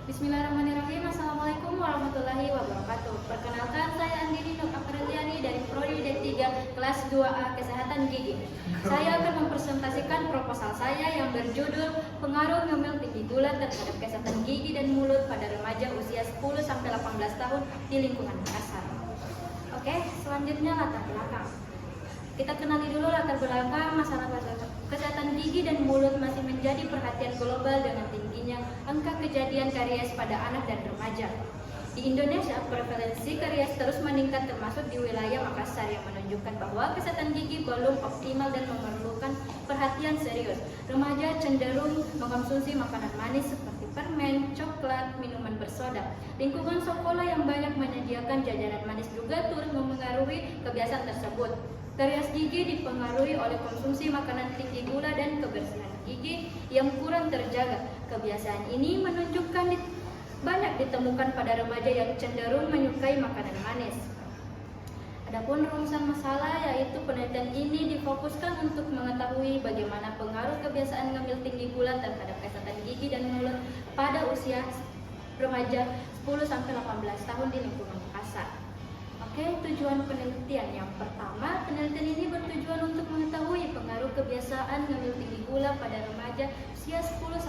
Bismillahirrahmanirrahim. Assalamualaikum warahmatullahi wabarakatuh. Perkenalkan, saya Andini Nur Apriliani dari Prodi D3 kelas 2A Kesehatan Gigi. Saya akan mempresentasikan proposal saya yang berjudul Pengaruh ngemil tinggi gula terhadap kesehatan gigi dan mulut pada remaja usia 10-18 tahun di lingkungan Makassar. Oke, selanjutnya latar belakang. Kita kenali dulu latar belakang masalah kesehatan gigi dan mulut masih menjadi perhatian global dengan tingginya angka kejadian karies pada anak dan remaja. Di Indonesia, prevalensi karies terus meningkat termasuk di wilayah Makassar yang menunjukkan bahwa kesehatan gigi belum optimal dan memerlukan perhatian serius. Remaja cenderung mengkonsumsi makanan manis seperti permen, coklat, minuman bersoda. Lingkungan sekolah yang banyak menyediakan jajanan manis juga turut memengaruhi kebiasaan tersebut. Karies gigi dipengaruhi oleh konsumsi makanan tinggi gula dan kebersihan gigi yang kurang terjaga. Kebiasaan ini menunjukkan banyak ditemukan pada remaja yang cenderung menyukai makanan manis. Adapun rumusan masalah, yaitu penelitian ini difokuskan untuk mengetahui bagaimana pengaruh kebiasaan ngemil tinggi gula terhadap kesehatan gigi dan mulut pada usia remaja 10-18 tahun di lingkungan Makassar. Oke, tujuan penelitian yang pertama, penelitian ini bertujuan untuk mengetahui pengaruh kebiasaan ngemil tinggi gula pada remaja usia 10-18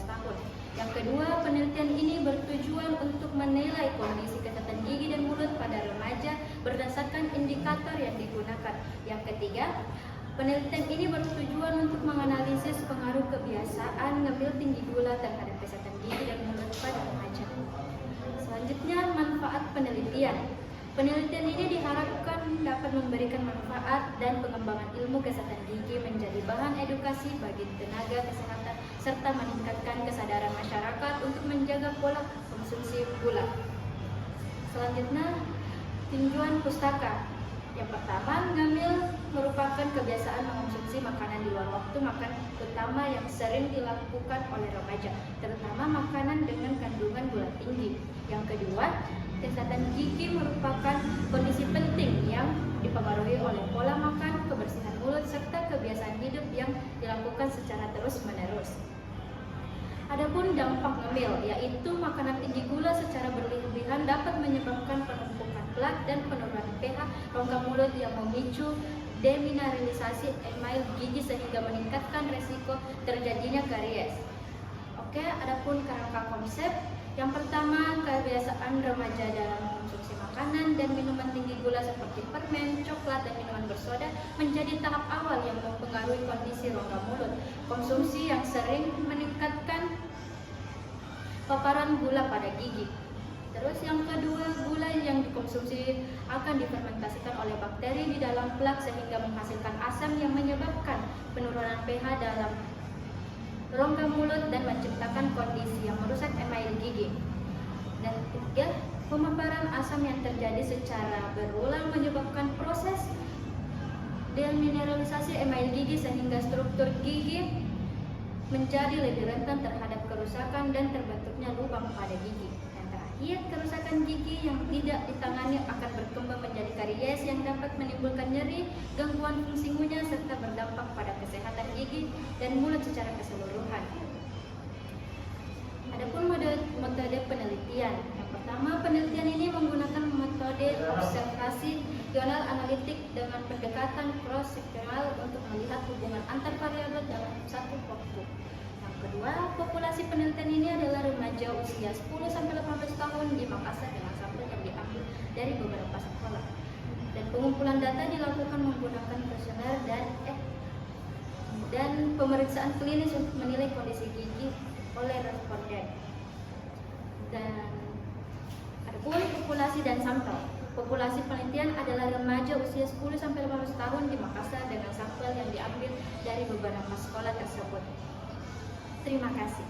tahun. Yang kedua, penelitian ini bertujuan untuk menilai kondisi kesehatan gigi dan mulut pada remaja berdasarkan indikator yang digunakan. Yang ketiga, penelitian ini bertujuan untuk menganalisis pengaruh kebiasaan ngemil tinggi gula terhadap kesehatan gigi dan mulut pada remaja. Selanjutnya, manfaat penelitian. Penelitian ini diharapkan dapat memberikan manfaat dan pengembangan ilmu kesehatan gigi menjadi bahan edukasi bagi tenaga kesehatan serta meningkatkan kesadaran masyarakat untuk menjaga pola konsumsi gula. Selanjutnya, tinjauan pustaka. Yang pertama, ngemil merupakan kebiasaan mengonsumsi makanan di luar waktu makan utama yang sering dilakukan oleh remaja, terutama makanan dengan kandungan gula tinggi. Yang kedua, kesehatan gigi merupakan kondisi penting yang dipengaruhi oleh pola makan, kebersihan mulut, serta kebiasaan hidup yang dilakukan secara terus-menerus. Adapun dampak ngemil, yaitu makanan tinggi gula secara berlebihan dapat menyebabkan penumpukan plak dan penurunan pH rongga mulut yang memicu demineralisasi email gigi sehingga meningkatkan resiko terjadinya karies. Oke, adapun kerangka konsep. Yang pertama, kebiasaan remaja dalam mengkonsumsi makanan dan minuman tinggi gula seperti permen, coklat, dan minuman bersoda menjadi tahap awal yang mempengaruhi kondisi rongga mulut. Konsumsi yang sering meningkatkan paparan gula pada gigi. Terus yang kedua, gula yang dikonsumsi akan difermentasikan oleh bakteri di dalam plak sehingga menghasilkan asam yang menyebabkan penurunan pH dalam rongga mulut dan menciptakan kondisi yang merusak email gigi. Dan ketiga, pemaparan asam yang terjadi secara berulang menyebabkan proses demineralisasi email gigi sehingga struktur gigi menjadi lebih rentan terhadap kerusakan dan terbentuknya lubang pada gigi. Dan terakhir, kerusakan gigi yang tidak ditangani akan berkembang menjadi karies yang dapat menimbulkan nyeri, gangguan fungsi ngunyah, serta berdampak pada kesehatan gigi dan mulut secara keseluruhan. Adapun metode penelitian. Yang pertama, penelitian ini menggunakan metode observasi seksional analitik dengan pendekatan cross-seksional untuk melihat hubungan antar variabel dalam satu waktu. Yang kedua, populasi penelitian ini adalah remaja usia 10-18 tahun di Makassar dengan sampel yang diambil dari beberapa sekolah. Dan pengumpulan data dilakukan menggunakan kuesioner dan pemeriksaan klinis untuk menilai kondisi gigi oleh responden. Dan adapun populasi dan sampel. Populasi penelitian adalah remaja usia 10-18 tahun di Makassar dengan sampel yang diambil dari beberapa sekolah tersebut. Terima kasih.